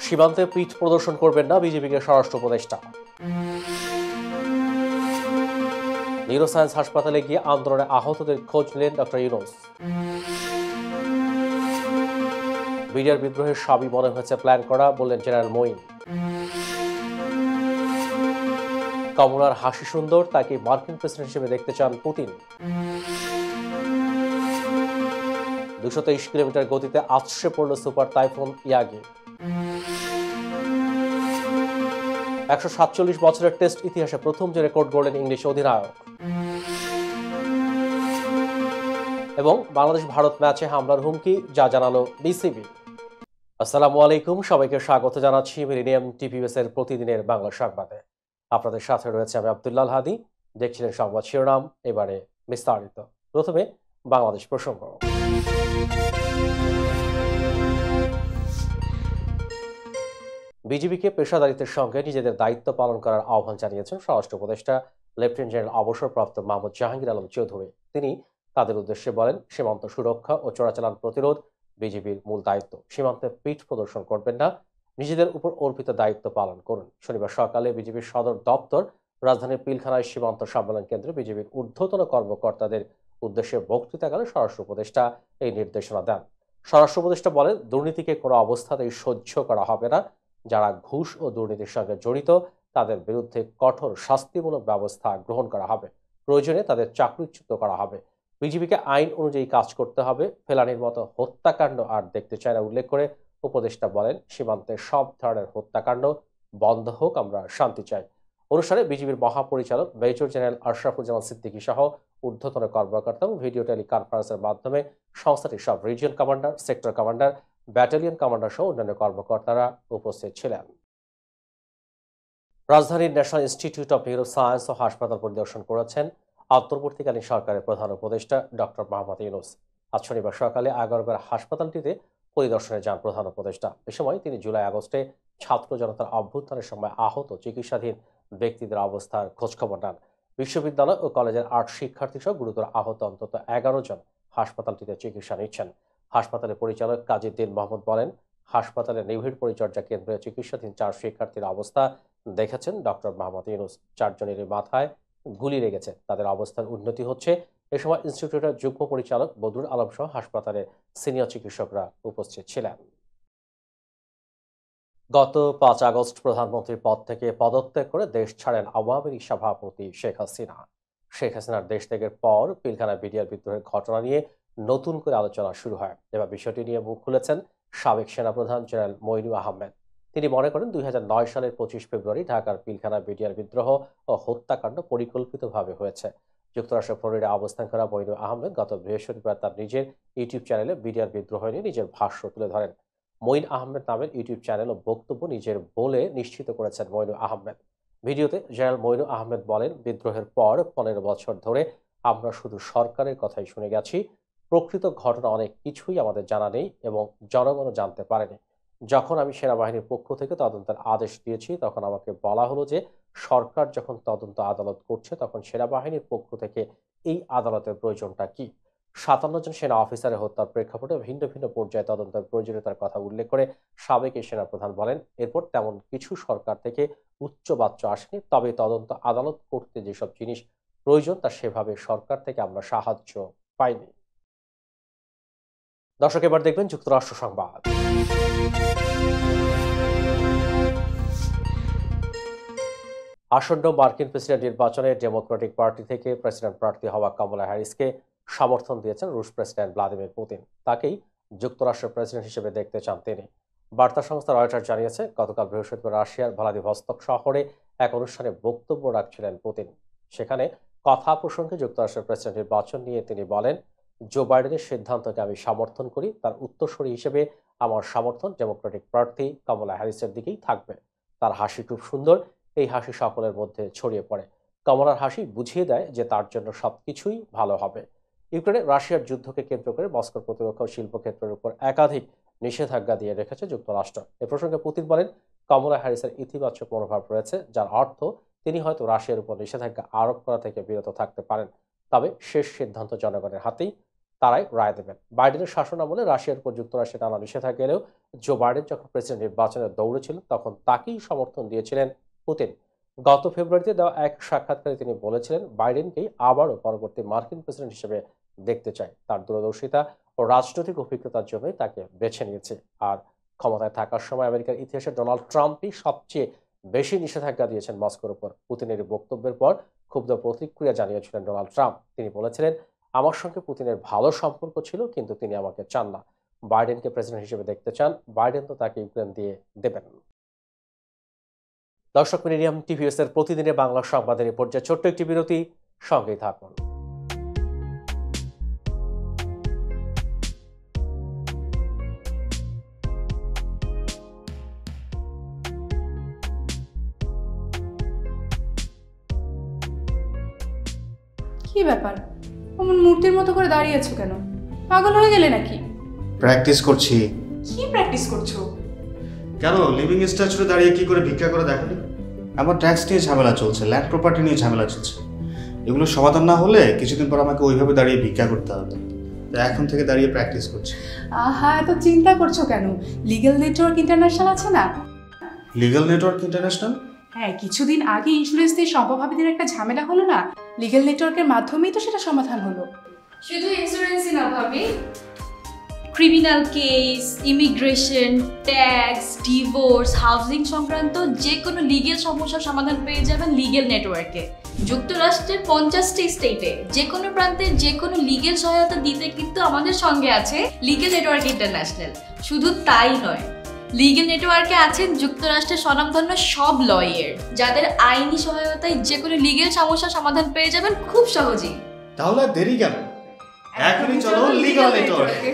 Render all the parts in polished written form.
সীমান্তে পিঠ প্রদর্শন করবেন না বিজেপিকে স্বরাষ্ট্র উপদেষ্টা। নিউরোসায়েন্স হাসপাতালে গিয়ে আন্দোলনে আহতদের খোঁজ নিলেন ডক্টর ইউনূস। বিডিআর বিদ্রোহের সবই মনে হয়েছে প্ল্যান করা, বললেন জেনারেল মঈন। কমলার হাসি সুন্দর, তাকে মার্কিন প্রেসিডেন্ট হিসেবে দেখতে চান পুতিন। 223 কিলোমিটার গতিতে আছড়ে পড়ল সুপার টাইফুন ইয়াগি। 147 বছরের টেস্ট ইতিহাসে প্রথম যে রেকর্ড গড়লেন ইংলিশ অধিনায়ক। এবং বাংলাদেশ ভারত ম্যাচে হামলার হুমকি, যা জানালো বিসিবি। আসসালামু আলাইকুম, সবাইকে স্বাগত জানাচ্ছি মিলেনিয়াম টিভিএস এর প্রতিদিনের বাংলা সংবাদে। আপনাদের সাথে রয়েছে আমি আব্দুল্লাহ হাদি। দেখছিলেন সংবাদ শিরোনাম, এবারে বিস্তারিত। প্রথমে বাংলাদেশ প্রসঙ্গ। বিজিবিকে পেশাদারিত্বের সঙ্গে নিজেদের দায়িত্ব পালন করার আহ্বান জানিয়েছেন স্বরাষ্ট্র উপদেষ্টা লেফটেন্যান্ট জেনারেল অবসরপ্রাপ্ত মাহমুদ জাহাঙ্গীর আলম চৌধুরী। তিনি তাদের উদ্দেশ্যে বলেন, সীমান্ত সুরক্ষা ও চোরাচালান প্রতিরোধ বিজিবির মূল দায়িত্ব। সীমান্তে পিঠ প্রদর্শন করবেন না, নিজেদের উপর অর্পিত দায়িত্ব পালন করুন। শনিবার সকালে বিজিবির সদর দপ্তর রাজধানীর পিলখানায় সীমান্ত সম্মেলন কেন্দ্রে বিজিবির ঊর্ধ্বতন কর্মকর্তাদের উদ্দেশ্যে বক্তৃতাকালে স্বরাষ্ট্র উপদেষ্টা এই নির্দেশনা দেন। স্বরাষ্ট্র উপদেষ্টা বলেন, দুর্নীতিকে কোনো অবস্থাতেই সহ্য করা হবে না। যারা ঘুষ ও দুর্নীতির সঙ্গে জড়িত তাদের বিরুদ্ধে কঠোর শাস্তিমূলক ব্যবস্থা গ্রহণ করা হবে। প্রয়োজনে তাদের চাকরিচ্যুত করা হবে। বিজিবিকে আইন অনুযায়ী কাজ করতে হবে। ফেলানির মতো হত্যাকাণ্ড আর দেখতে চায় না উল্লেখ করে উপদেষ্টা বলেন, সীমান্তে সব ধরনের হত্যাকাণ্ড বন্ধ হোক, আমরা শান্তি চাই। অনুষ্ঠানে বিজিবির মহাপরিচালক মেজর জেনারেল আশরাফুজ্জামান সিদ্দিকী সহ ঊর্ধ্বতন কর্মকর্তা এবং ভিডিও টেলিকনফারেন্সের মাধ্যমে সংস্থাটির সব region commander, sector commander, battalion commander সহ অন্যান্য কর্মকর্তারা উপস্থিত ছিলেন। রাজধানীর national institute of neuro science ও হাসপাতাল পরিদর্শন করেছেন অন্তর্বর্তীকালীন সরকারের প্রধান উপদেষ্টা ডক্টর মোহাম্মদ ইউনূস। আজ শনিবার সকালে আগারগাঁও হাসপাতালটিতে পরিদর্শনে যান প্রধান উপদেষ্টা। এ সময় তিনি জুলাই-আগস্টে ছাত্র জনতার অভ্যুত্থানের সময় আহত চিকিৎসাধীন ব্যক্তিদের অবস্থার খোঁজখবর নেন। বিশ্ববিদ্যালয় ও কলেজের 8 শিক্ষার্থী সহ গুরুতর আহত অন্তত 11 জন হাসপাতালটিতে চিকিৎসা নিচ্ছেন। হাসপাতালের পরিচালক কাজীউদ্দিন মোহাম্মদ বলেন, হাসপাতালের নিবিড় পরিচর্যা কেন্দ্রে চিকিৎসাধীন 4 শিক্ষার্থীর অবস্থা দেখেছেন ডক্টর মোহাম্মদ ইউনূস। 4 জনেরই মাথায় গুলি লেগেছে, তাদের অবস্থার উন্নতি হচ্ছে। এ সময় ইনস্টিটিউটের যুগ্ম পরিচালক বদরুল আলম সহ হাসপাতালের সিনিয়র চিকিৎসকরা উপস্থিত ছিলেন। গত 5 আগস্ট প্রধানমন্ত্রীর পদ থেকে পদত্যাগ করে দেশ ছাড়েন আওয়ামী লীগ সভাপতি শেখ হাসিনা। শেখ হাসিনার দেশ ত্যাগের পর পিলখানা বিডিআর বিদ্রোহের ঘটনা নিয়ে নতুন করে আলোচনা শুরু হয়। এবার বিষয়টি নিয়ে মুখ খুলেছেন সাবেক সেনাপ্রধান জেনারেল মঈনু আহমেদ। তিনি মনে করেন, 2009 সালের 25 ফেব্রুয়ারি ঢাকার পিলখানা বিডিআর বিদ্রোহ ও হত্যাকাণ্ড পরিকল্পিতভাবে হয়েছে। যুক্তরাষ্ট্রের ফ্লোরিডা অবস্থান করা মঈনু আহমেদ গত বৃহস্পতিবার তার নিজের ইউটিউব চ্যানেলে বিডিআর বিদ্রোহ নিয়ে নিজের ভাষ্য তুলে ধরেন। মঈন আহমেদ নামের ইউটিউব চ্যানেল ও বক্তব্য নিজের বলে নিশ্চিত করেছেন মঈনু আহমেদ। ভিডিওতে জেনারেল মঈনু আহমেদ বলেন, বিদ্রোহের পর 15 বছর ধরে আমরা শুধু সরকারের কথাই শুনে গেছি। প্রকৃত ঘটনা অনেক কিছুই আমাদের জানা নেই এবং জনগণও জানতে পারেনি। যখন আমি সেনাবাহিনীর পক্ষ থেকে তদন্তের আদেশ দিয়েছি, তখন আমাকে বলা হলো যে সরকার যখন তদন্ত আদালত করছে, তখন সেনাবাহিনীর পক্ষ থেকে এই আদালতের প্রয়োজনটা কি? 57 জন সেনা অফিসারের হত্যার প্রেক্ষাপটে ভিন্ন ভিন্ন পর্যায়ে তদন্তের প্রয়োজনীয়তার কথা উল্লেখ করে সাবেক এই সেনাপ্রধান বলেন, এরপর তেমন কিছু সরকার থেকে উচ্চবাচ্য আসেনি। তবে তদন্ত আদালত করতে যেসব জিনিস প্রয়োজন তা সেভাবে সরকার থেকে আমরা সাহায্য পাইনি। দর্শক, এবার দেখবেন যুক্তরাষ্ট্র সংবাদ। আসন্ন মার্কিন প্রেসিডেন্ট নির্বাচনে ডেমোক্রেটিক পার্টি থেকে প্রেসিডেন্ট প্রার্থী হওয়া কমলা হ্যারিসকে সমর্থন দিয়েছেন রুশ প্রেসিডেন্ট ভ্লাদিমির পুতিন। তাকেই যুক্তরাষ্ট্রের প্রেসিডেন্ট হিসেবে দেখতে চান তিনি। বার্তা সংস্থা রয়টার্স জানিয়েছে, গতকাল বৃহস্পতিবার রাশিয়ার ভ্লাদিভস্তক শহরে এক অনুষ্ঠানে বক্তব্য রাখছিলেন পুতিন। সেখানে কথা প্রসঙ্গে যুক্তরাষ্ট্রের প্রেসিডেন্ট নির্বাচন নিয়ে তিনি বলেন, জো বাইডেনের সিদ্ধান্তকে আমি সমর্থন করি। তার উত্তরসূরি হিসেবে আমার সমর্থন ডেমোক্রেটিক প্রার্থী কমলা হ্যারিসের দিকেই থাকবে। তার হাসি খুব সুন্দর, এই হাসি সকলের মধ্যে ছড়িয়ে পড়ে। কমলার হাসি বুঝিয়ে দেয় যে তার জন্য সবকিছুই ভালো হবে। ইউক্রেনে রাশিয়ার যুদ্ধকে কেন্দ্র করে মস্কোর প্রতিরক্ষা ও শিল্পক্ষেত্রের উপর একাধিক নিষেধাজ্ঞা দিয়ে রেখেছে যুক্তরাষ্ট্র। এ প্রসঙ্গে পুতিন বলেন, কমলা হ্যারিসের ইতিবাচক মনোভাব রয়েছে, যার অর্থ তিনি হয়তো রাশিয়ার উপর নিষেধাজ্ঞা আরোপ করা থেকে বিরত থাকতে পারেন। তবে শেষ সিদ্ধান্ত জনগণের হাতেই, তারাই রায় দেবেন। বাইডেনের শাসনামলে রাশিয়ার উপর যুক্তরাষ্ট্রের টানা নিষেধাজ্ঞা এলেও জো বাইডেন যখন প্রেসিডেন্ট নির্বাচনে দৌড়ে ছিলেন তখন তাকেই সমর্থন দিয়েছিলেন পুতিন। গত ফেব্রুয়ারিতে দেওয়া এক সাক্ষাৎকারে তিনি বলেছিলেন, বাইডেনকেই আবারও পরবর্তী মার্কিন প্রেসিডেন্ট হিসেবে দেখতে চাই। তার দূরদর্শিতা ও রাজনৈতিক অভিজ্ঞতার জন্যই তাকে বেছে নিয়েছে। আর ক্ষমতায় থাকার সময় আমেরিকার ইতিহাসে ডোনাল্ড ট্রাম্পই সবচেয়ে বেশি নিষেধাজ্ঞা দিয়েছেন মস্কোর উপর। পুতিনের বক্তব্যের পর ক্ষুব্ধ প্রতিক্রিয়া জানিয়েছিলেন ডোনাল্ড ট্রাম্প। তিনি বলেছিলেন, আমার সঙ্গে পুতিনের ভালো সম্পর্ক ছিল, কিন্তু তিনি আমাকে চান না। বাইডেনকে প্রেসিডেন্ট হিসেবে দেখতে চান। বাইডেন তো তাকে ইউক্রেন দিয়ে দেবেন। দর্শক, মিডিয়াম টিভিএস এর প্রতিদিনের বাংলা সংবাদের এই পর্যায়ে ছোট্ট একটি বিরতি, সঙ্গেই থাকুন। কি ব্যাপার, অমন মূর্তির মতো করে দাঁড়িয়ে আছো কেন? পাগল হয়ে গেলে নাকি? প্র্যাকটিস করছি। কি প্র্যাকটিস করছো? কেন লিভিং স্ট্যাচুরে দাঁড়িয়ে কি করে ভিক্ষা করে দেখালি? আমার ট্যাক্স নিয়ে ঝামেলা চলছে, ল্যান্ড প্রপার্টি নিয়ে ঝামেলা চলছে। এগুলো সমাধান না হলে কিছুদিন পর আমাকে ওইভাবে দাঁড়িয়ে ভিক্ষা করতে হবে। তো এখন থেকে দাঁড়িয়ে প্র্যাকটিস করছি। আহা, এত চিন্তা করছো কেন? লিগ্যাল নেটওয়ার্ক ইন্টারন্যাশনাল আছে না? Legal network international? হ্যাঁ, কিছুদিন আগে ইন্স্যুরেন্স দিয়ে সম্পভাবীদের একটা ঝামেলা হলো না? লিগ্যাল নেটওয়ার্কের মাধ্যমেই তো সেটা সমাধান হলো। শুধু ইন্স্যুরেন্সই না ভাবি, criminal case, immigration, tax, divorce, housing সংক্রান্ত যে কোনো লিগেল সমস্যার সমাধান পেয়ে যাবেন লিগেল নেটওয়ার্কে। যুক্তরাষ্ট্রের 50টি স্টেটে যে কোনো প্রান্তে যে কোনো লিগেল সহায়তা দিতে কিন্তু আমাদের সঙ্গে আছে লিগেল নেটওয়ার্ক ইন্টারন্যাশনাল। শুধু তাই নয়, লিগেল নেটওয়ার্কে আছেন যুক্তরাষ্ট্রের স্বনামধন্য সব লয়ার, যাদের আইনি সহায়তায় যে কোনো লিগেল সমস্যার সমাধান পেয়ে যাবেন খুব সহজেই। তাহলে দেরি কেন? এখনই চলো লিগ্যাল নেটওয়ার্কে।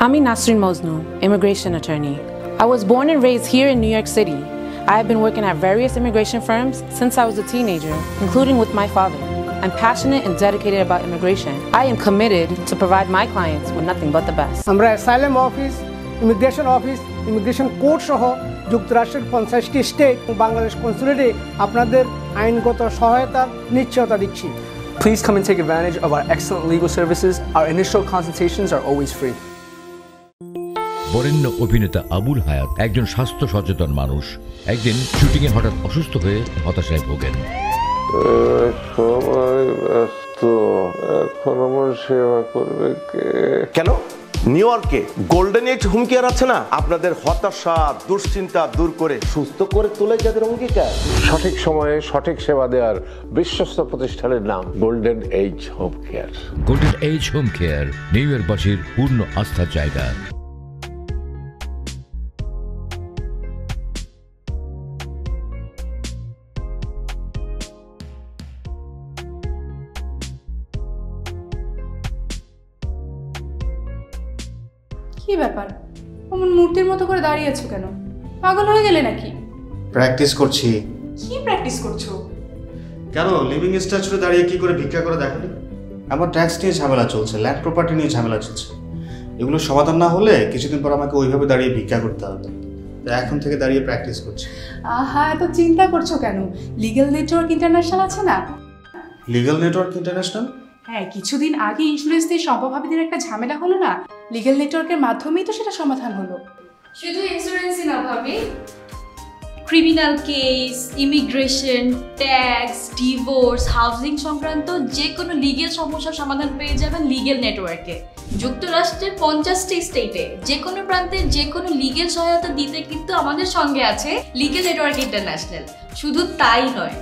I'm Nasrin Mosnu, immigration attorney. I was born and raised here in New York City. I have been working at various immigration firms since I was a teenager, including with my father. I'm passionate and dedicated about immigration. I am committed to provide my clients with nothing but the best. আমরা asylum office, immigration court সহ যুক্তরাষ্ট্রের 50টি state ও বাংলাদেশ কনসুলেটে আপনাদের আইনগত সহায়তার নিশ্চয়তা দিচ্ছি। Please come and take advantage of our excellent legal services. Our initial consultations are always free. বরেণ্য অভিনেতা আবুল হায়াত একজন স্বাস্থ্য সচেতন মানুষ। একদিন শুটিংয়ে হঠাৎ অসুস্থ হয়ে হতাশায় ভোগেন। সবাই ব্যস্ত, এখন আমার সেবা করবে কে? কেন? নিউ ইয়র্কে গোল্ডেন এজ হোম কেয়ার আছে না, আপনাদের হতাশা দুশ্চিন্তা দূর করে সুস্থ করে তোলে যাদের অঙ্গীকার। সঠিক সময়ে সঠিক সেবা দেওয়ার বিশ্বস্ত প্রতিষ্ঠানের নাম Golden Age Home Care. Golden Age Home Care নিউ ইয়র্কবাসীর পূর্ণ আস্থার জায়গা। কি ব্যাপার, অমন মূর্তির মতো করে দাঁড়িয়ে আছো কেন? পাগল হয়ে গেলে নাকি? প্র্যাকটিস করছি। কি প্র্যাকটিস করছো? কেন লিভিং স্ট্যাচুরে দাঁড়িয়ে কি করে ভিক্ষা করে দেখালি? আমার ট্যাক্স নিয়ে ঝামেলা চলছে, ল্যান্ড প্রপার্টি নিয়ে ঝামেলা চলছে। এগুলো সমাধান না হলে কিছুদিন পর আমাকে ওইভাবে দাঁড়িয়ে ভিক্ষা করতে হবে। তো এখন থেকে দাঁড়িয়ে প্র্যাকটিস করছি। আহা, এত চিন্তা করছো কেন? লিগ্যাল নেটওয়ার্ক ইন্টারন্যাশনাল আছে না? Legal network international? হ্যাঁ, কিছুদিন আগে ইন্স্যুরেন্স দিয়ে সম্পভাবীদের একটা ঝামেলা হলো না? লিগ্যাল নেটওয়ার্কের মাধ্যমেই তো সেটা সমাধান হলো। শুধু ইন্স্যুরেন্সই না ভাবি, criminal case, immigration, tax, divorce, housing সংক্রান্ত যে কোনো লিগেল সমস্যার সমাধান পেয়ে যাবেন লিগেল নেটওয়ার্কে। যুক্তরাষ্ট্রের 50টি স্টেটে যে কোনো প্রান্তে যে কোনো লিগেল সহায়তা দিতে কিন্তু আমাদের সঙ্গে আছে লিগেল নেটওয়ার্ক ইন্টারন্যাশনাল। শুধু তাই নয়,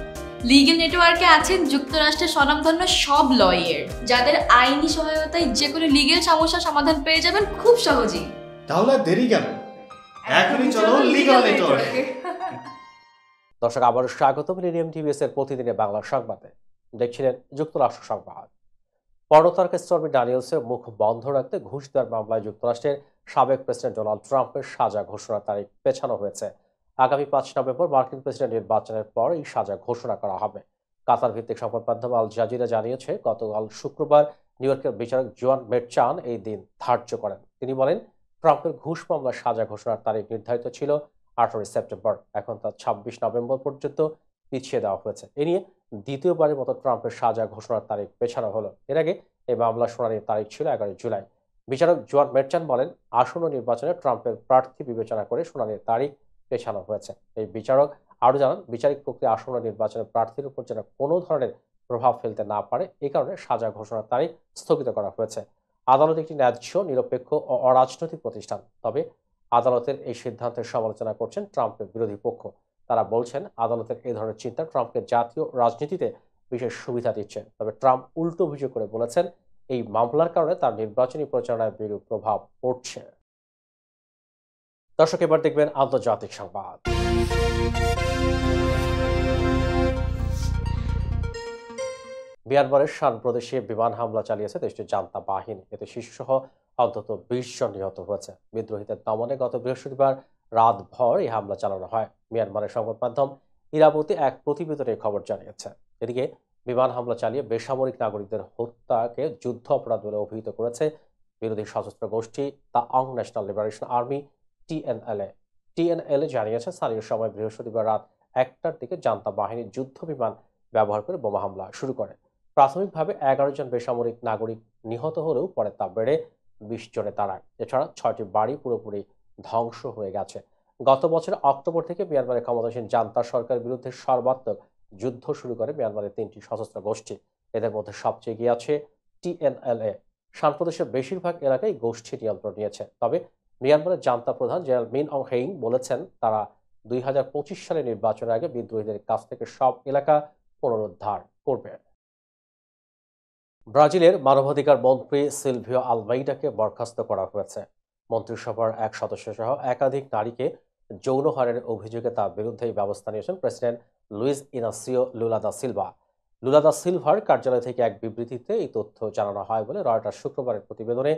লিগেল নেটওয়ার্কে আছেন যুক্তরাষ্ট্রের স্বনামধন্য সব লয়ার, যাদের আইনি সহায়তায় যে কোনো লিগেল সমস্যার সমাধান পেয়ে যাবেন খুব সহজেই। তাহলে দেরি কেন? এখনই চলো লিগ্যাল নেটওয়ার্কে। দর্শক, আবারও স্বাগত মিডিয়াম টিভিএস এর প্রতিদিনের বাংলা সংবাদে। দেখছিলেন যুক্তরাষ্ট্র সংবাদ। পর্নোতারকা স্টর্মি ড্যানিয়েলসের মুখ বন্ধ রাখতে ঘুষ দেওয়ার মামলায় যুক্তরাষ্ট্রের সাবেক প্রেসিডেন্ট ডোনাল্ড ট্রাম্পের সাজা ঘোষণার তারিখ পেছানো হয়েছে। আগামী 5 নভেম্বর মার্কিন প্রেসিডেন্ট নির্বাচনের পর এই সাজা ঘোষণা করা হবে। কাতার ভিত্তিক সংবাদ মাধ্যম আল জাজিরা জানিয়েছে, গতকাল শুক্রবার নিউ ইয়র্কের বিচারক জোয়ান মেটচান এই দিন ধার্য করেন। তিনি বলেন, ট্রাম্পের ঘুষ মামলার সাজা ঘোষণার তারিখ নির্ধারিত ছিল 18 সেপ্টেম্বর, এখন তা 26 নভেম্বর পর্যন্ত পিছিয়ে দেওয়া হয়েছে। এ নিয়ে দ্বিতীয়বারের মতো ট্রাম্পের সাজা ঘোষণার তারিখ পেছানো হলো। এর আগে এই মামলার শুনানির তারিখ ছিল 11 জুলাই। বিচারক জোয়ান মেরচান বলেন, আসন্ন নির্বাচনে ট্রাম্পের প্রার্থী বিবেচনা করে শুনানির তারিখ পেছানো হয়েছে। এই বিচারক আরও জানান, বিচারিক প্রক্রিয়া আসন্ন নির্বাচনে প্রার্থীর উপর যেন কোনো ধরনের প্রভাব ফেলতে না পারে, এই কারণে সাজা ঘোষণার তারিখ স্থগিত করা হয়েছে। আদালত একটি ন্যায্য, নিরপেক্ষ ও অরাজনৈতিক প্রতিষ্ঠান। তবে আদালতের এই সিদ্ধান্তের সমালোচনা করছেন ট্রাম্পের বিরোধী পক্ষ। তারা বলছেন, আদালতের এই ধরনের চিন্তা ট্রাম্পকে জাতীয় রাজনীতিতে বিশেষ সুবিধা দিচ্ছে। তবে ট্রাম্প উল্টো অভিযোগ করে বলেছেন, এই মামলার কারণে তার নির্বাচনী প্রচারণায় বিরূপ প্রভাব পড়ছে। দর্শক, এবার দেখবেন আন্তর্জাতিক সংবাদ। মিয়ানমারের শান প্রদেশে বিমান হামলা চালিয়েছে দেশটির জান্তা বাহিনী। এতে শিশুসহ অন্তত 20 জন নিহত হয়েছে। বিদ্রোহীদের দমনে গত বৃহস্পতিবার রাতভর এই হামলা চালানো হয়। মিয়ানমারের সংবাদ মাধ্যম ইরাবতী এক প্রতিবেদনে খবর জানিয়েছে। এদিকে বিমান হামলা চালিয়ে বেসামরিক নাগরিকদের হত্যাকে যুদ্ধ অপরাধ বলে অভিহিত করেছে বিরোধী সশস্ত্র গোষ্ঠী দ্য আং ন্যাশনাল লিবারেশন আর্মি টিএনএলএ জানিয়েছে, স্থানীয় সময় বৃহস্পতিবার রাত 1টার দিকে জান্তা বাহিনী যুদ্ধ বিমান ব্যবহার করে বোমা হামলা শুরু করে। প্রাথমিকভাবে 11 জন বেসামরিক নাগরিক নিহত হলেও পরে তা বেড়ে 20 জনে দাঁড়ায়। এছাড়া 6টি বাড়ি পুরোপুরি ধ্বংস হয়ে গেছে। গত বছর অক্টোবর থেকে মিয়ানমারের ক্ষমতাসীন জান্তা সরকারের বিরুদ্ধে সর্বাত্মক যুদ্ধ শুরু করে মিয়ানমারের 3টি সশস্ত্র গোষ্ঠী। এদের মধ্যে সবচেয়ে এগিয়ে আছে টিএনএলএ। শান প্রদেশের বেশিরভাগ এলাকায় গোষ্ঠী নিয়ন্ত্রণ নিয়েছে। তবে মিয়ানমারের জান্তা প্রধান জেনারেল মিন অং হেইং বলেছেন, তারা 2025 সালে নির্বাচনের আগে বিদ্রোহীদের কাছ থেকে সব এলাকা পুনরুদ্ধার করবে। ব্রাজিলের মানবাধিকার মন্ত্রী সিলভিও আলমেইডাকে বরখাস্ত করা হয়েছে। মন্ত্রিসভার এক সদস্য সহ একাধিক নারীকে যৌন হয়রানির অভিযোগে তার বিরুদ্ধে ব্যবস্থা নিয়েছেন president Luiz Inacio Lula da Silva. Lula da সিলভার কার্যালয় থেকে এক বিবৃতিতে এই তথ্য জানানো হয় বলে রয়টার্স শুক্রবারের প্রতিবেদনে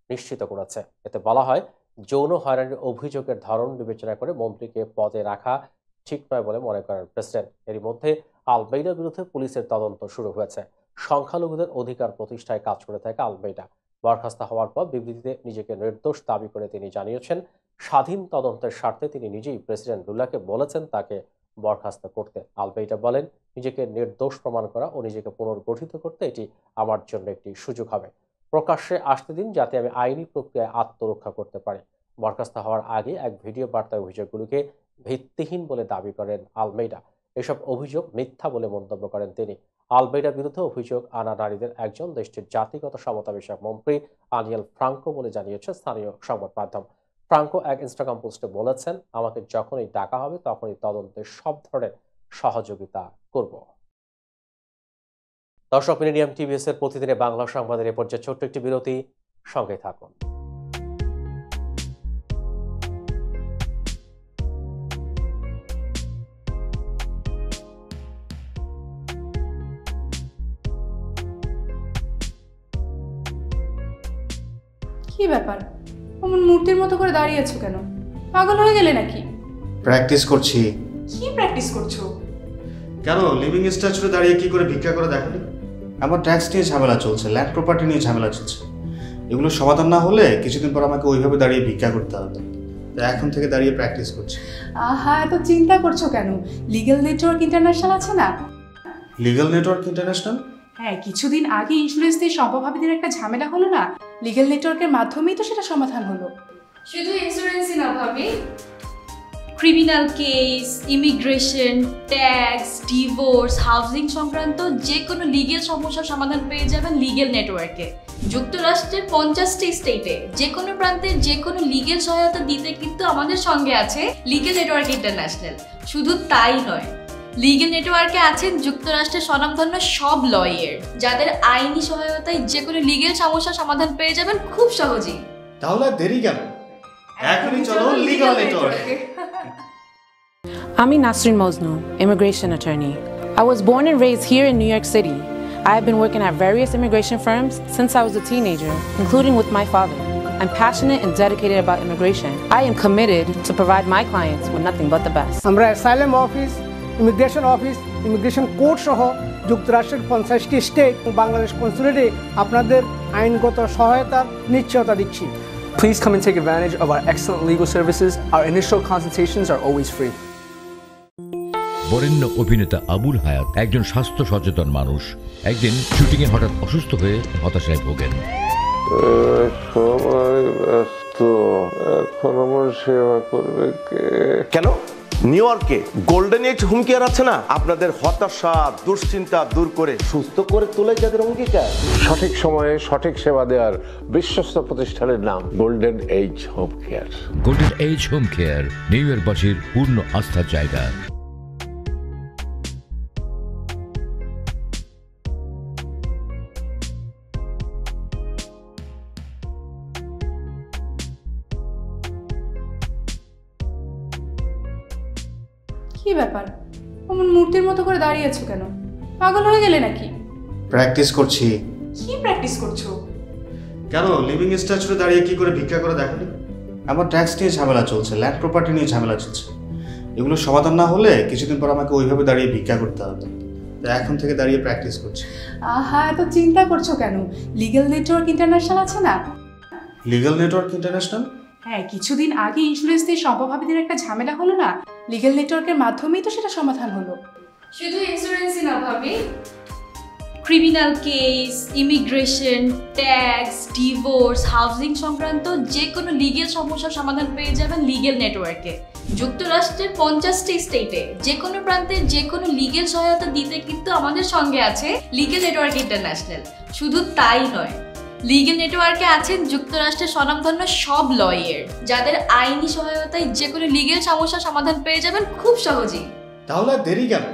নিশ্চিত করেছে। এতে বলা হয়, যৌন হয়রানির অভিযোগের ধরন বিবেচনা করে মন্ত্রীকে পদে রাখা ঠিক নয় বলে মনে করেন প্রেসিডেন্ট। এরই মধ্যে আলমেইডার বিরুদ্ধে পুলিশের তদন্ত শুরু হয়েছে। সংখ্যালঘুদের অধিকার প্রতিষ্ঠায় কাজ করে থাকে আলমেইডা। বরখাস্ত হওয়ার পর বিবৃতিতে নিজেকে নির্দোষ দাবি করে তিনি জানিয়েছেন, স্বাধীন তদন্তের স্বার্থে তিনি নিজেই প্রেসিডেন্ট লুলাকে বলেছেন তাকে বরখাস্ত করতে। আলমেইডা বলেন, নিজেকে নির্দোষ প্রমাণ করা ও নিজেকে পুনর্গঠিত করতে এটি আমার জন্য একটি সুযোগ হবে। প্রকাশ্যে আসতে দিন যাতে আমি আইনি প্রক্রিয়ায় আত্মরক্ষা করতে পারি। বরখাস্ত হওয়ার আগে এক ভিডিও বার্তায় অভিযোগগুলোকে ভিত্তিহীন বলে দাবি করেন আলমেইডা। এসব অভিযোগ মিথ্যা বলে মন্তব্য করেন তিনি। আলমেইডার বিরুদ্ধে অভিযোগ আনা নারীদের একজন দেশটির জাতিগত সমতা বিষয়ক মন্ত্রী আনিয়েল ফ্রাঙ্কো বলে জানিয়েছে স্থানীয় সংবাদ মাধ্যম। ফ্রাঙ্কো এক ইনস্টাগ্রাম পোস্টে বলেছেন, আমাকে যখনই ডাকা হবে তখনই তদন্তে সব ধরনের সহযোগিতা করব। দর্শক, মিলেনিয়াম টিভিএস এর প্রতিদিনের বাংলা সংবাদের এ পর্যায়ে ছোট্ট একটি বিরতি, সঙ্গে থাকুন। কি ব্যাপার, অমন মূর্তির মতো করে দাঁড়িয়ে আছো কেন? পাগল হয়ে গেলে নাকি? প্র্যাকটিস করছি। কি প্র্যাকটিস করছো? কেন লিভিং স্ট্যাচুতে দাঁড়িয়ে কি করে ভিক্ষা করে দেখালি? আমার ট্যাক্স নিয়ে ঝামেলা চলছে, ল্যান্ড প্রপার্টি নিয়ে ঝামেলা চলছে। এগুলো সমাধান না হলে কিছুদিন পর আমাকে ওইভাবে দাঁড়িয়ে ভিক্ষা করতে হবে। তাই এখন থেকে দাঁড়িয়ে প্র্যাকটিস করছি। আহা, এত চিন্তা করছো কেন? লিগ্যাল নেটওয়ার্ক ইন্টারন্যাশনাল আছে না? Legal network international? হ্যাঁ, কিছুদিন আগে ইন্স্যুরেন্স দিয়ে সম্পভাবীদের একটা ঝামেলা হলো না? লিগ্যাল নেটওয়ার্কের মাধ্যমেই তো সেটা সমাধান হলো। শুধু ইন্স্যুরেন্সই না ভাবি, criminal case, immigration, tax, divorce, housing সংক্রান্ত যে কোনো লিগেল সমস্যার সমাধান পেয়ে যাবেন লিগেল নেটওয়ার্কে। যুক্তরাষ্ট্রের 50টি স্টেটে যে কোনো প্রান্তে যে কোনো লিগেল সহায়তা দিতে কিন্তু আমাদের সঙ্গে আছে লিগেল নেটওয়ার্ক ইন্টারন্যাশনাল। শুধু তাই নয়, লিগেল নেটওয়ার্কে আছেন যুক্তরাষ্ট্রের স্বনামধন্য সব লয়ার, যাদের আইনি সহায়তায় যে কোনো লিগেল সমস্যার সমাধান পেয়ে যাবেন খুব সহজেই। তাহলে দেরি কেন? এখনই চলো লিগ্যাল নেটওয়ার্কে। I'm Nasrin Mosnu, immigration attorney. I was born and raised here in New York City. I have been working at various immigration firms since I was a teenager, including with my father. I'm passionate and dedicated about immigration. I am committed to provide my clients with nothing but the best. আমরা asylum office, immigration court সহ যুক্তরাষ্ট্রের 50টি state ও বাংলাদেশ কনসুলেটে আপনাদের আইনগত সহায়তার নিশ্চয়তা দিচ্ছি। Please come and take advantage of our excellent legal services. Our initial consultations are always free. বরেণ্য অভিনেতা আবুল হায়াত একজন স্বাস্থ্য সচেতন মানুষ। একদিন শুটিংয়ে হঠাৎ অসুস্থ হয়ে হতাশায় ভোগেন। সবাই ব্যস্ত, এখন আমার সেবা করবে কে? কেন নিউ ইয়র্কে গোল্ডেন এইজ হোম কেয়ার আছে না, আপনাদের হতাশা দুশ্চিন্তা দূর করে সুস্থ করে তোলে যাদের অঙ্গীকার। সঠিক সময়ে সঠিক সেবা দেওয়ার বিশ্বস্ত প্রতিষ্ঠানের নাম Golden Age Home Care. Golden Age Home Care নিউ ইয়র্কবাসীর পূর্ণ আস্থার জায়গা। কি ব্যাপার, অমন মূর্তির মতো করে দাঁড়িয়ে আছো কেন? পাগল হয়ে গেলে নাকি? প্র্যাকটিস করছি। কি প্র্যাকটিস করছো? কেন লিভিং স্ট্যাচুতে দাঁড়িয়ে কি করে ভিক্ষা করে দেখনি? আমার ট্যাক্স নিয়ে ঝামেলা চলছে, ল্যান্ড প্রপার্টি নিয়ে ঝামেলা চলছে। এগুলো সমাধান না হলে কিছুদিন পর আমাকে ওইভাবে দাঁড়িয়ে ভিক্ষা করতে হবে। তো এখন থেকে দাঁড়িয়ে প্র্যাকটিস করছি। আহা, এত চিন্তা করছো কেন? লিগ্যাল নেটওয়ার্ক ইন্টারন্যাশনাল আছে না? Legal network international? হ্যাঁ, কিছুদিন আগে ইন্স্যুরেন্স দিয়ে সম্পভাবীদের একটা ঝামেলা হলো না, লিগ্যাল নেটওয়ার্কের মাধ্যমেই তো সেটা সমাধান হলো। শুধু ইন্স্যুরেন্সই না ভাবি, criminal case, immigration, tax, divorce, housing সংক্রান্ত যে কোনো লিগেল সমস্যার সমাধান পেয়ে যাবেন লিগেল নেটওয়ার্কে। যুক্তরাষ্ট্রের 50টি স্টেটে যে কোনো প্রান্তে যে কোনো লিগেল সহায়তা দিতে কিন্তু আমাদের সঙ্গে আছে লিগেল নেটওয়ার্ক ইন্টারন্যাশনাল। শুধু তাই নয়, লিগেল নেটওয়ার্কে আছেন যুক্তরাষ্ট্রের স্বনামধন্য সব লয়ার, যাদের আইনি সহায়তায় যে কোনো লিগেল সমস্যার সমাধান পেয়ে যাবেন খুব সহজেই। তাহলে দেরি কেন?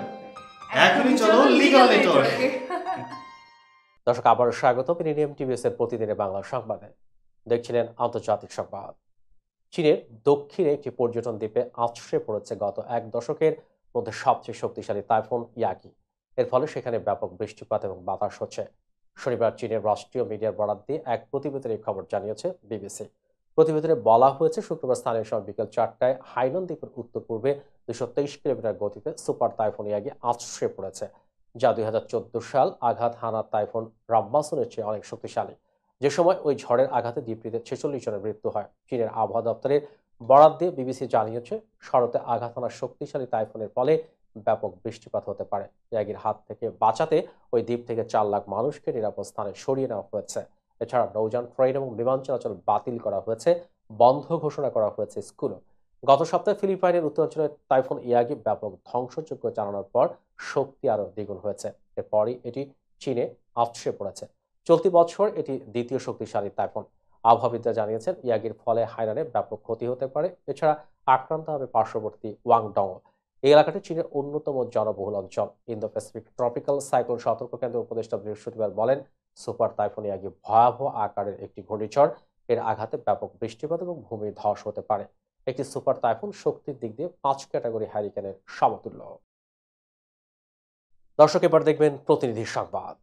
এখনই চলো লিগ্যাল নেটওয়ার্কে। দর্শক, আবারও স্বাগত মিলেনিয়াম টিভিএস এর প্রতিদিনের বাংলা সংবাদে। দেখছিলেন আন্তর্জাতিক সংবাদ। চীনের দক্ষিণে একটি পর্যটন দ্বীপে আছড়ে পড়েছে গত এক দশকের মধ্যে সবচেয়ে শক্তিশালী টাইফুন ইয়াগি। এর ফলে সেখানে ব্যাপক বৃষ্টিপাত এবং বাতাস হচ্ছে। শনিবার চীনের রাষ্ট্রীয় মিডিয়ার বরাত দিয়ে এক প্রতিবেদনে এই খবর জানিয়েছে বিবিসি। প্রতিবেদনে বলা হয়েছে, শুক্রবার স্থানীয় সময় বিকেল 4টায় হাইনন দ্বীপের উত্তর পূর্বে 223 কিলোমিটার গতিতে সুপার টাইফুন ইয়াগি আছড়ে পড়েছে, যা 2014 সাল আঘাত হানা টাইফুন রাম্মাসনের চেয়ে অনেক শক্তিশালী। যে সময় ওই ঝড়ের আঘাতে দ্বীপটিতে 46 জনের মৃত্যু হয়। চীনের আবহাওয়া দপ্তরের বরাত দিয়ে বিবিসি জানিয়েছে, শরতে আঘাত হানা শক্তিশালী টাইফুনের ফলে ব্যাপক বৃষ্টিপাত হতে পারে। ইয়াগির হাত থেকে বাঁচাতে ওই দ্বীপ থেকে 4 লাখ মানুষকে নিরাপদ স্থানে সরিয়ে নেওয়া হয়েছে। এছাড়া নৌযান, ট্রেন এবং বিমান চলাচল বাতিল করা হয়েছে, বন্ধ ঘোষণা করা হয়েছে স্কুলও। গত সপ্তাহে ফিলিপাইনের উত্তরাঞ্চলে টাইফুন ইয়াগি ব্যাপক ধ্বংসযজ্ঞ চালানোর পর শক্তি আরও দ্বিগুণ হয়েছে। এরপরই এটি চীনে আছড়ে পড়েছে। চলতি বছর এটি দ্বিতীয় শক্তিশালী টাইফুন। আবহাওয়াবিদরা জানিয়েছেন, ইয়াগির ফলে হাইনানে ব্যাপক ক্ষতি হতে পারে। এছাড়া আক্রান্ত হবে পার্শ্ববর্তী ওয়াংডং। এই এলাকাটি চীনের অন্যতম জনবহুল অঞ্চল। ইন্দো প্যাসিফিক ট্রপিক্যাল সাইক্লোন সতর্ক কেন্দ্রের উপদেষ্টা বৃহস্পতিবার বলেন, সুপার টাইফুন ইয়াগি ভয়াবহ আকারের একটি ঘূর্ণিঝড়। এর আঘাতে ব্যাপক বৃষ্টিপাত এবং ভূমি ধস হতে পারে। একটি সুপার টাইফুন শক্তির দিক দিয়ে 5 ক্যাটাগরি হ্যারিকেনের সমতুল্য। দর্শক, এবার দেখবেন প্রতিনিধি সংবাদ।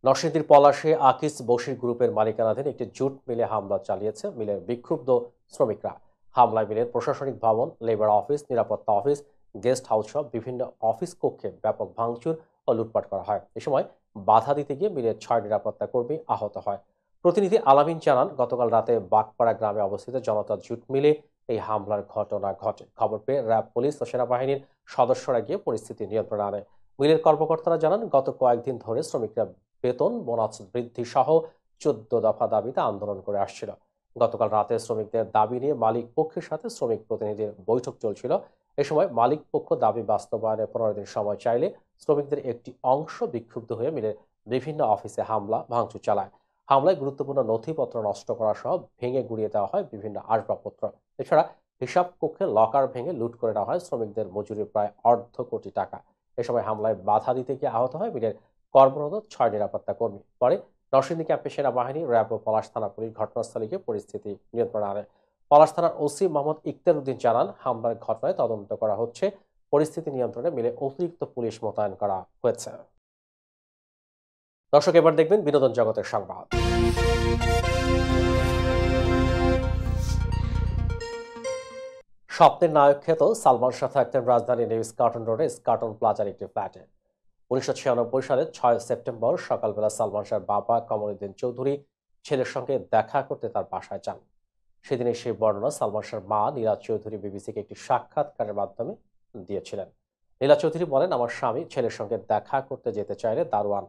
নরসিংদীর পলাশে আকিস বশির গ্রুপের মালিকানাধীন একটি জুট মিলে হামলা চালিয়েছে মিলের বিক্ষুব্ধ শ্রমিকরা। হামলায় মিলের প্রশাসনিক ভবন, লেবার অফিস, নিরাপত্তা অফিস, গেস্ট হাউস সহ বিভিন্ন অফিস কক্ষে ব্যাপক ভাঙচুর ও লুটপাট করা হয়। এ সময় বাধা দিতে গিয়ে মিলের 6 নিরাপত্তা কর্মী আহত হয়। প্রতিনিধি আলামিন জানান, গতকাল রাতে বাগপাড়া গ্রামে অবস্থিত জনতা জুট মিলে এই হামলার ঘটনা ঘটে। খবর পেয়ে র্যাব, পুলিশ ও সেনাবাহিনীর সদস্যরা গিয়ে পরিস্থিতি নিয়ন্ত্রণে আনে। মিলের কর্মকর্তারা জানান, গত কয়েকদিন ধরে শ্রমিকরা বেতন, বোনাস বৃদ্ধি সহ 14 দফা দাবিতে আন্দোলন করে আসছিল। গতকাল রাতে শ্রমিকদের দাবি নিয়ে মালিক পক্ষের সাথে শ্রমিক প্রতিনিধির বৈঠক চলছিল। এ সময় মালিক পক্ষ দাবি বাস্তবায়নে 15 দিন সময় চাইলে শ্রমিকদের একটি অংশ বিক্ষুব্ধ হয়ে মিলের বিভিন্ন অফিসে হামলা ভাঙচুর চালায়। হামলায় গুরুত্বপূর্ণ নথিপত্র নষ্ট করা সহ ভেঙে গুড়িয়ে দেওয়া হয় বিভিন্ন আসবাবপত্র। এছাড়া হিসাব কক্ষে লকার ভেঙে লুট করে নেওয়া হয় শ্রমিকদের মজুরি প্রায় 1/2 কোটি টাকা। এ সময় হামলায় বাধা দিতে গিয়ে আহত হয় মিলের কর্মরত 6 নিরাপত্তা কর্মী। পরে নরসিংদী ক্যাম্পে সেনাবাহিনী, র্যাব ও পলাশ থানা পুলিশ ঘটনাস্থলে গিয়ে পরিস্থিতি নিয়ন্ত্রণে আনে। পলাশ থানার ওসি মোহাম্মদ ইকতার উদ্দিন জানান, হামলার ঘটনায় তদন্ত করা হচ্ছে। পরিস্থিতি নিয়ন্ত্রণে মিলে অতিরিক্ত পুলিশ মোতায়েন করা হয়েছে। দর্শক, এবার দেখবেন বিনোদন জগতের সংবাদ। স্বপ্নের নায়ক খ্যাত সালমান শাহ থাকতেন রাজধানী নিউ স্কাটন রোডে স্কাটন প্লাজার একটি ফ্ল্যাটে। 1996 সালের 6 সেপ্টেম্বর সকালবেলা সালমান শাহর বাবা কমরুদ্দিন চৌধুরী ছেলের সঙ্গে দেখা করতে তার বাসায় যান। সেদিনের সেই বর্ণনা সালমান শাহর মা নীলা চৌধুরী বিবিসিকে একটি সাক্ষাৎকারের মাধ্যমে দিয়েছিলেন। নীলা চৌধুরী বলেন, আমার স্বামী ছেলের সঙ্গে দেখা করতে যেতে চাইলে দারোয়ান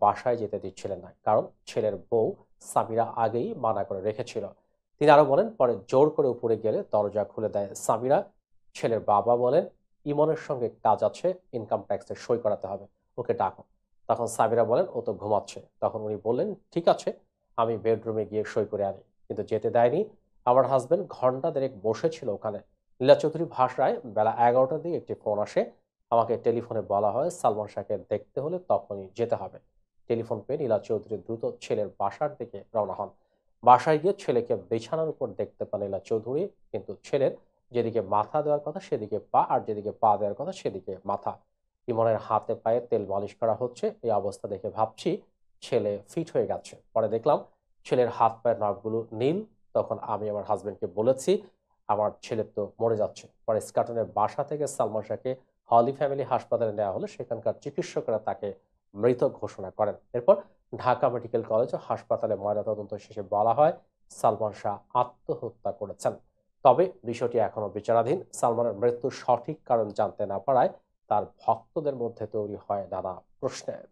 বাসায় যেতে দিচ্ছিলেন না, কারণ ছেলের বউ সামিরা আগেই মানা করে রেখেছিল। তিনি আরো বলেন, পরে জোর করে উপরে গেলে দরজা খুলে দেয় সামিরা। ছেলের বাবা বলেন, ইমনের সঙ্গে কাজ আছে, ইনকাম ট্যাক্সে সই করাতে হবে, ওকে ডাকো। তখন সামিরা বলেন, ও তো ঘুমাচ্ছে। তখন উনি বললেন, ঠিক আছে, আমি বেডরুমে গিয়ে সই করে আনি, কিন্তু যেতে দেয়নি। আমার হাজবেন্ড ঘন্টা দেড়েক বসেছিল ওখানে। নীলা চৌধুরী ভাষায় বেলা 11টার দিকে একটি ফোন আসে। আমাকে টেলিফোনে বলা হয় সালমান শাহকে দেখতে হলে তখনই যেতে হবে। টেলিফোন পেয়ে নীলা চৌধুরী দ্রুত ছেলের বাসার দিকে রওনা হন। বাসায় গিয়ে ছেলেকে বিছানার উপর দেখতে পান নীলা চৌধুরী, কিন্তু ছেলের যেদিকে মাথা দেওয়ার কথা সেদিকে পা, আর যেদিকে পা দেওয়ার কথা সেদিকে মাথা। ইমনের হাতে পায়ে তেল মালিশ করা হচ্ছে। এই অবস্থা দেখে ভাবছি ছেলে ফিট হয়ে গেছে। পরে দেখলাম ছেলের হাত পায়ের নখগুলো নীল। তখন আমি আমার হাজবেন্ডকে বলেছি, আমার ছেলে তো মরে যাচ্ছে। পরে স্কাটনের বাসা থেকে সালমান শাহকে হলি ফ্যামিলি হাসপাতালে নেওয়া হলে সেখানকার চিকিৎসকরা তাকে মৃত ঘোষণা করেন। এরপর ঢাকা মেডিকেল কলেজ ও হাসপাতালে ময়নাতদন্ত শেষে বলা হয় সালমান শাহ আত্মহত্যা করেছেন। তবে বিষয়টি এখনো বিচারাধীন। সালমানের মৃত্যুর সঠিক কারণ জানতে না পারায় তার ভক্তদের মধ্যে তৈরি হয় নানা প্রশ্নের।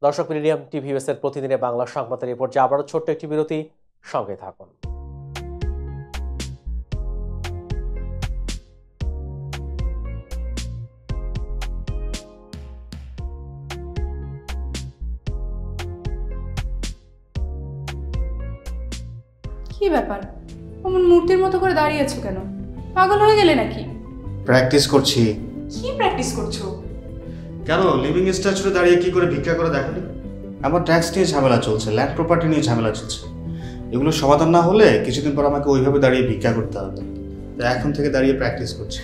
দর্শক, মিডিয়াম টিভি ইউএস এর প্রতিদিনের বাংলা সংবাদের রিপোর্ট যে আবারও ছোট্ট একটি বিরতি, সঙ্গে থাকুন। কি ব্যাপার, অমন মূর্তির মতো করে দাঁড়িয়ে আছো কেন? পাগল হয়ে গেলে নাকি? প্র্যাকটিস করছি। কি প্র্যাকটিস করছো? কেন লিভিং স্ট্যাচুতে দাঁড়িয়ে কি করে ভিক্ষা করে দেখনি? আমার ট্যাক্স নিয়ে ঝামেলা চলছে, ল্যান্ড প্রপার্টি নিয়ে ঝামেলা চলছে। এগুলো সমাধান না হলে কিছুদিন পর আমাকে ওইভাবে দাঁড়িয়ে ভিক্ষা করতে হবে। তো এখন থেকে দাঁড়িয়ে প্র্যাকটিস করছি।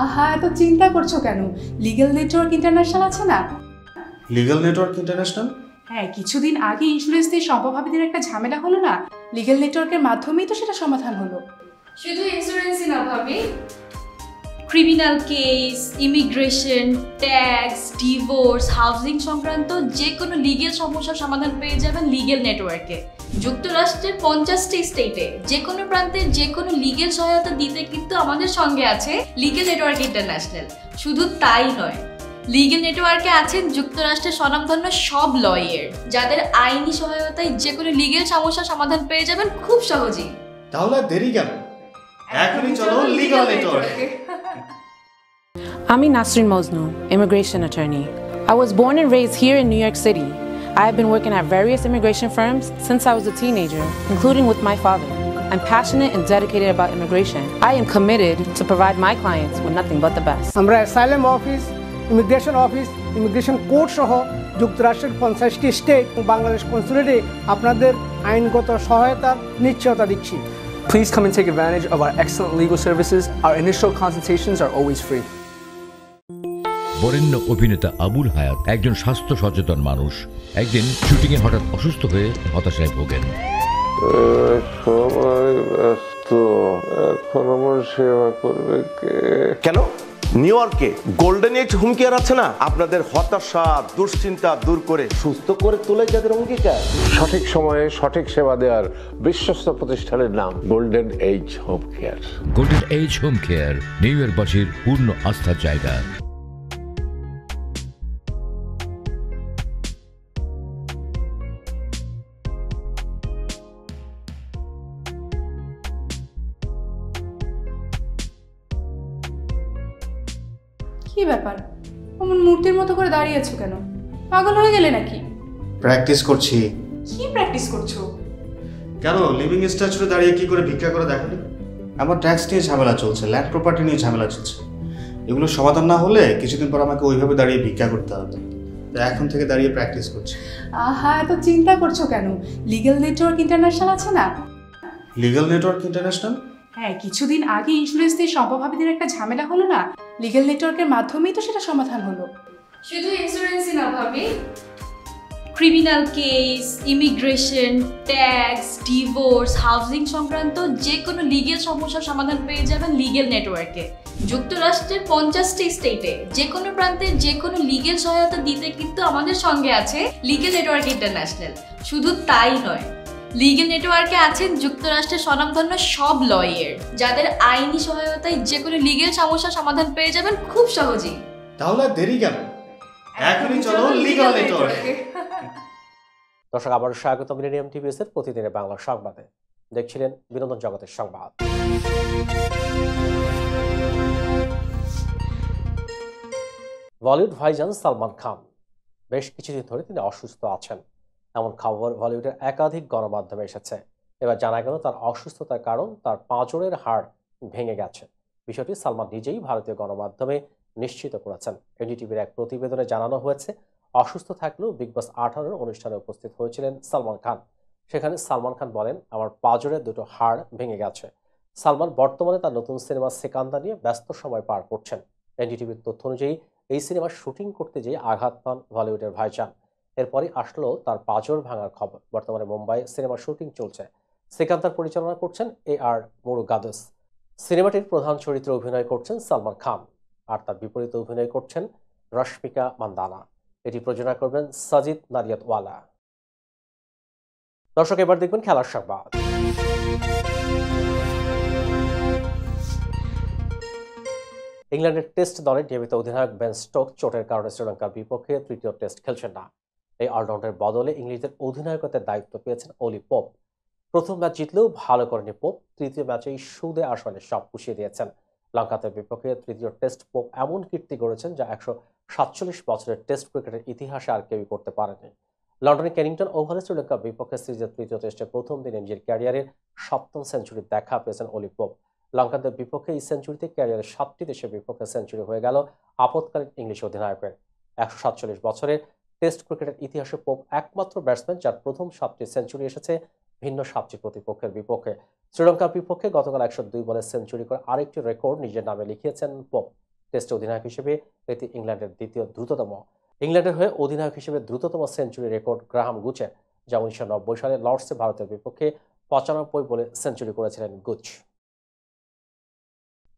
আহা, এত চিন্তা করছো কেন? লিগ্যাল নেটওয়ার্ক ইন্টারন্যাশনাল আছে না? Legal network international? হ্যাঁ, কিছুদিন আগে ইন্স্যুরেন্স দিয়ে সম্পভাবিদের একটা ঝামেলা হলো না? লিগ্যাল নেটওয়ার্কের মাধ্যমেই তো সেটা সমাধান হলো। শুধু ইন্স্যুরেন্সই না ভাবি, criminal case, immigration, tax, divorce, housing সংক্রান্ত যে কোনো লিগেল সমস্যার সমাধান পেয়ে যাবেন লিগেল নেটওয়ার্কে। যুক্তরাষ্ট্রের 50টি স্টেটে যে কোনো প্রান্তে যে কোনো লিগেল সহায়তা দিতে কিন্তু আমাদের সঙ্গে আছে লিগেল নেটওয়ার্ক ইন্টারন্যাশনাল। শুধু তাই নয়, লিগেল নেটওয়ার্কে আছেন যুক্তরাষ্ট্রের স্বনামধন্য সব লয়ার, যাদের আইনি সহায়তায় যে কোনো লিগেল সমস্যার সমাধান পেয়ে যাবেন খুব সহজেই। তাহলে দেরি কেন? এখনই চলো লিগ্যাল নেটওয়ার্কে। I'm Nasrin Mosnu, immigration attorney. I was born and raised here in New York City. I have been working at various immigration firms since I was a teenager, including with my father. I'm passionate and dedicated about immigration. I am committed to provide my clients with nothing but the best. আমরা asylum office, immigration court সহ যুক্তরাষ্ট্রের 50টি state ও বাংলাদেশ কনসুলেটে আপনাদের আইনগত সহায়তার নিশ্চয়তা দিচ্ছি। Please come and take advantage of our excellent legal services. Our initial consultations are always free. বরেণ্য অভিনেতা আবুল হায়াত একজন স্বাস্থ্য সচেতন মানুষ। একদিন শুটিংয়ে হঠাৎ অসুস্থ হয়ে হতাশায় ভোগেন। সবাই ব্যস্ত, এখন আমার সেবা করবে কে? কেন নিউ ইয়র্কে গোল্ডেন এজ হোম কেয়ার আছে না? আপনাদের হতাশা দুশ্চিন্তা দূর করে সুস্থ করে তোলে যাদের অঙ্গীকার। সঠিক সময়ে সঠিক সেবা দেওয়ার বিশ্বস্ত প্রতিষ্ঠানের নাম Golden Age Home Care. Golden Age Home Care নিউ ইয়র্কবাসীর পূর্ণ আস্থার জায়গা। কি ব্যাপার, অমন মূর্তির মতো করে দাঁড়িয়ে আছো কেন? পাগল হয়ে গেলে নাকি? প্র্যাকটিস করছি। কি প্র্যাকটিস করছো? কেন লিভিং স্ট্যাচুতে দাঁড়িয়ে কি করে ভিক্ষা করে দেখনি? আমার ট্যাক্স নিয়ে ঝামেলা চলছে, ল্যান্ড প্রপার্টি নিয়ে ঝামেলা চলছে। এগুলো সমাধান না হলে কিছুদিন পর আমাকে ওইভাবে দাঁড়িয়ে ভিক্ষা করতে হবে। তো এখন থেকে দাঁড়িয়ে প্র্যাকটিস করছি। আহা, এত চিন্তা করছো কেন? লিগ্যাল নেটওয়ার্ক ইন্টারন্যাশনাল আছে না? Legal network international? হ্যাঁ, কিছুদিন আগে ইন্স্যুরেন্স দিয়ে সম্পভাবিদের একটা ঝামেলা হলো না? লিগ্যাল নেটওয়ার্কের মাধ্যমেই তো সেটা সমাধান হলো। শুধু ইন্স্যুরেন্সই না ভাবি, criminal case, immigration, tax, divorce, housing সংক্রান্ত যে কোনো লিগেল সমস্যার সমাধান পেয়ে যাবেন লিগেল নেটওয়ার্কে। যুক্তরাষ্ট্রের 50টি স্টেটে যে কোনো প্রান্তে যে কোনো লিগেল সহায়তা দিতে কিন্তু আমাদের সঙ্গে আছে লিগেল নেটওয়ার্ক ইন্টারন্যাশনাল। শুধু তাই নয়, লিগেল নেটওয়ার্কে আছেন যুক্তরাষ্ট্রের স্বনামধন্য সব লয়ার, যাদের আইনি সহায়তায় যে কোনো লিগেল সমস্যার সমাধান পেয়ে যাবেন খুব সহজেই। তাহলে আর দেরি কেন, এখনই চলো লিগ্যাল নেটওয়ার্কে। দর্শক, আবারও স্বাগত মিলেনিয়াম টিভিএস এর প্রতিদিনের বাংলা সংবাদে। দেখছিলেন বিনোদন জগতের সংবাদ। বলিউড ভাইজান সালমান খান বেশ কিছুদিন ধরে তিনি অসুস্থ আছেন, এমন খবর বলিউডের একাধিক গণমাধ্যমে এসেছে। এবার জানা গেল তার অসুস্থতার কারণ তার পাঁজরের হাড় ভেঙে গেছে। বিষয়টি সালমান নিজেই ভারতীয় গণমাধ্যমে নিশ্চিত করেছেন। এনডিটিভির এক প্রতিবেদনে জানানো হয়েছে, অসুস্থ থাকলেও বিগ বস 18 অনুষ্ঠানে উপস্থিত হয়েছিলেন সালমান খান। সেখানে সালমান খান বলেন, আমার পাঁজরের দুটো হাড় ভেঙে গেছে। সালমান বর্তমানে তার নতুন সিনেমা সেকান্দা নিয়ে ব্যস্ত সময় পার করছেন। এনডিটিভির তথ্য অনুযায়ী এই সিনেমার শুটিং করতে যেয়ে আঘাত পান বলিউডের ভাইজান। এরপরই আসলো তার পাঁজর ভাঙার খবর। বর্তমানে মুম্বাই সিনেমার শুটিং চলছে। সেকান্দার পরিচালনা করছেন AR মুরুগাদুস। সিনেমাটির প্রধান চরিত্রে অভিনয় করছেন সালমান খান, আর তার বিপরীতে অভিনয় করছেন রশ্মিকা মান্দানা। এটি প্রযোজনা করবেন সাজিদ নাদিয়াদওয়ালা। দর্শক, এবার দেখবেন খেলার সংবাদ। ইংল্যান্ডের টেস্ট দলের নিয়মিত অধিনায়ক বেন স্টোকস চোটের কারণে শ্রীলঙ্কার বিপক্ষে তৃতীয় টেস্ট খেলছেন না। এই অলরাউন্ডারের বদলে ইংলিশদের অধিনায়কত্বের দায়িত্ব পেয়েছেন অলি পোপ। প্রথম ম্যাচ জিতলেও ভালো করেনি পোপ। তৃতীয় ম্যাচেই সুদে আসলে সব পুষিয়ে দিয়েছেন। লঙ্কাতে বিপক্ষে তৃতীয় টেস্ট পোপ এমন কীর্তি গড়েছেন যা 147 বছরের টেস্ট ক্রিকেটের ইতিহাসে আর কেউই করতে পারেনি। লন্ডনের কেনিংটন ওভালে শ্রীলঙ্কার বিপক্ষে সিরিজের তৃতীয় টেস্টের প্রথম দিনে নিজের ক্যারিয়ারের 7ম সেঞ্চুরি দেখা পেয়েছেন অলি পোপ। লঙ্কানদের বিপক্ষে এই সেঞ্চুরিতে ক্যারিয়ারের 7টি দেশের বিপক্ষে সেঞ্চুরি হয়ে গেল আপৎকালীন ইংলিশ অধিনায়কের। 147 বছরের টেস্ট ক্রিকেটের ইতিহাসে পোপ একমাত্র ব্যাটসম্যান যার প্রথম 7টি সেঞ্চুরি এসেছে ভিন্ন 7টি প্রতিপক্ষের বিপক্ষে। শ্রীলঙ্কার বিপক্ষে গতকাল 102 বলে সেঞ্চুরি করে আরেকটি রেকর্ড নিজের নামে লিখিয়েছেন পোপ। টেস্ট অধিনায়ক হিসেবে এটি ইংল্যান্ডের দ্বিতীয় দ্রুততম। ইংল্যান্ডের হয়ে অধিনায়ক হিসেবে দ্রুততম সেঞ্চুরি রেকর্ড গ্রাহাম গুচের, যা 1990 সালে লর্ডসে ভারতের বিপক্ষে 95 বলে সেঞ্চুরি করেছিলেন গুচ।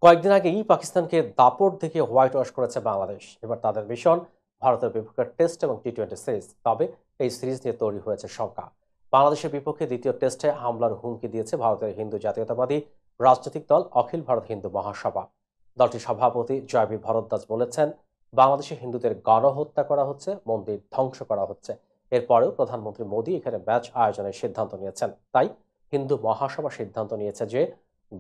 কয়েকদিন আগেই পাকিস্তানকে দাপট দেখে হোয়াইট ওয়াশ করেছে বাংলাদেশ। এবার তাদের মিশন ভারতের বিপক্ষে টেস্ট এবং T20 সিরিজ। তবে এই সিরিজ নিয়ে তৈরি হয়েছে শঙ্কা। বাংলাদেশের বিপক্ষে দ্বিতীয় টেস্টে হামলার হুমকি দিয়েছে ভারতের হিন্দু জাতীয়তাবাদী রাজনৈতিক দল অখিল ভারত হিন্দু মহাসভা। দলটির সভাপতি জয়বি ভরদ্বাজ বলেছেন, বাংলাদেশে হিন্দুদের গণহত্যা করা হচ্ছে, মন্দির ধ্বংস করা হচ্ছে। এরপরেও প্রধানমন্ত্রী মোদী এখানে ম্যাচ আয়োজনের সিদ্ধান্ত নিয়েছেন। তাই হিন্দু মহাসভা সিদ্ধান্ত নিয়েছে যে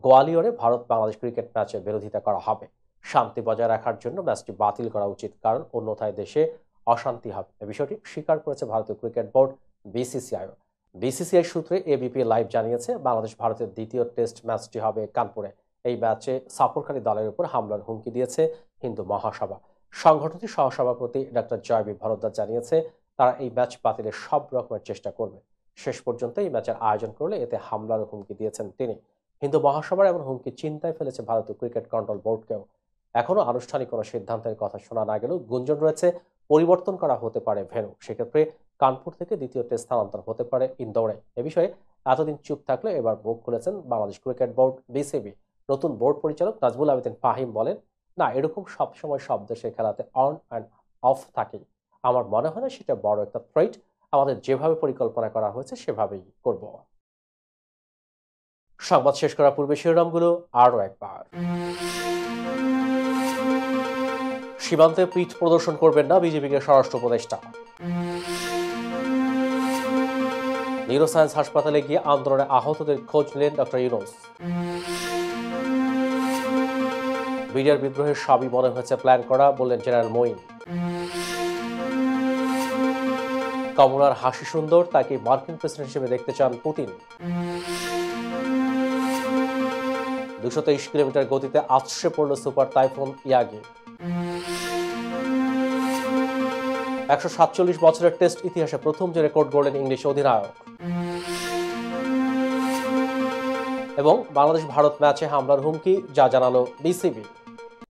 গোয়ালিয়রে ভারত বাংলাদেশ ক্রিকেট ম্যাচের বিরোধিতা করা হবে। শান্তি বজায় রাখার জন্য ম্যাচটি বাতিল করা উচিত, কারণ অন্যথায় দেশে অশান্তি হবে। এ বিষয়টি স্বীকার করেছে ভারতীয় ক্রিকেট বোর্ড BCCI। BCCI সূত্রে ABP লাইভ জানিয়েছে, বাংলাদেশ ভারতের দ্বিতীয় টেস্ট ম্যাচটি হবে কানপুরে। এই ম্যাচে সফরকারী দলের উপর হামলার হুমকি দিয়েছে হিন্দু মহাসভা। সংগঠনটির সহসভাপতি ডক্টর জয়বি ভরদ্বাজ জানিয়েছে, তারা এই ম্যাচ বাতিলের সব রকমের চেষ্টা করবে। শেষ পর্যন্ত এই ম্যাচের আয়োজন করলে এতে হামলার হুমকি দিয়েছেন তিনি। হিন্দু মহাসভার এমন হুমকি চিন্তায় ফেলেছে ভারতীয় ক্রিকেট কন্ট্রোল বোর্ডকেও। এখনো আনুষ্ঠানিক কোনো সিদ্ধান্তের কথা শোনা না গেলেও গুঞ্জন রয়েছে পরিবর্তন করা হতে পারে ভেন্যু। সেক্ষেত্রে কানপুর থেকে দ্বিতীয় টেস্ট স্থানান্তর হতে পারে ইন্দোরে। এ বিষয়ে এতদিন চুপ থাকলে এবার মুখ খুলেছেন বাংলাদেশ ক্রিকেট বোর্ড BCB। নতুন বোর্ড পরিচালক নাজমুল আবেদিন ফাহিম বলেন, না, এরকম সবসময় সব দেশের খেলাতে অন অ্যান্ড অফ থাকে। আমার মনে হয় না সেটা বড় একটা থ্রেট। আমাদের যেভাবে পরিকল্পনা করা হয়েছে সেভাবেই করব। সংবাদ শেষ করার পূর্বে শিরোনামগুলো আরও একবার। সীমান্তে পিঠ প্রদর্শন করবেন না বিজেপিকে স্বরাষ্ট্র উপদেষ্টা। নিউরোসায়েন্স হাসপাতালে গিয়ে আন্দোলনে আহতদের খোঁজ নিলেন ডক্টর ইউনূস। বিডিআর বিদ্রোহের সবই মনে হয়েছে প্ল্যান করা, বললেন জেনারেল মঈন। কমলার হাসি সুন্দর, তাকে মার্কিন প্রেসিডেন্ট হিসেবে দেখতে চান পুতিন। 223 কিলোমিটার গতিতে আছড়ে পড়ল সুপার টাইফুন ইয়াগি। 147 বছরের টেস্ট ইতিহাসে প্রথম যে রেকর্ড গড়লেন ইংলিশ অধিনায়ক। এবং বাংলাদেশ ভারত ম্যাচে হামলার হুমকি, যা জানালো BCB।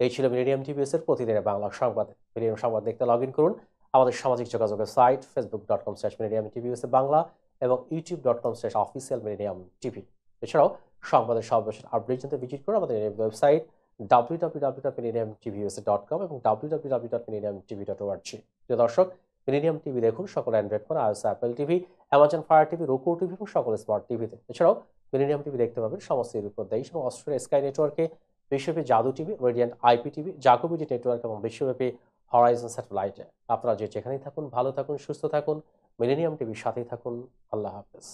এই ছিল মিলেনিয়াম টিভিএস এর প্রতিদিনের বাংলা সংবাদ। মিলেনিয়াম সংবাদ দেখতে লগ ইন করুন আমাদের সামাজিক যোগাযোগের সাইট facebook.com/millenniumtvs বাংলা এবং youtube.com/officialmillenniumtv। এছাড়াও সংবাদের সর্বশেষ আপডেট জানতে ভিজিট করুন আমাদের ওয়েবসাইট www.millenniumtvusa.com এবং www.millenniumtv.org। প্রিয় দর্শক, মিলেনিয়াম টিভি দেখুন সকল Android phone, iOS, Apple TV, Amazon fire TV, roku TV এবং সকল স্মার্ট টিভিতে। এছাড়াও মিলেনিয়াম টিভি দেখতে পাবেন সমস্ত ইউরোপীয় দেশ এবং অস্ট্রেলিয়া স্কাই নেটওয়ার্কে, বিশ্বব্যাপী Jadoo TV, Radiant IP TV, জাকোবিডি নেটওয়ার্ক এবং বিশ্বব্যাপী হরাইজন স্যাটেলাইটে। আপনারা যেখানেই থাকুন ভালো থাকুন, সুস্থ থাকুন, মিলেনিয়াম টিভির সাথেই থাকুন। আল্লাহ হাফেজ।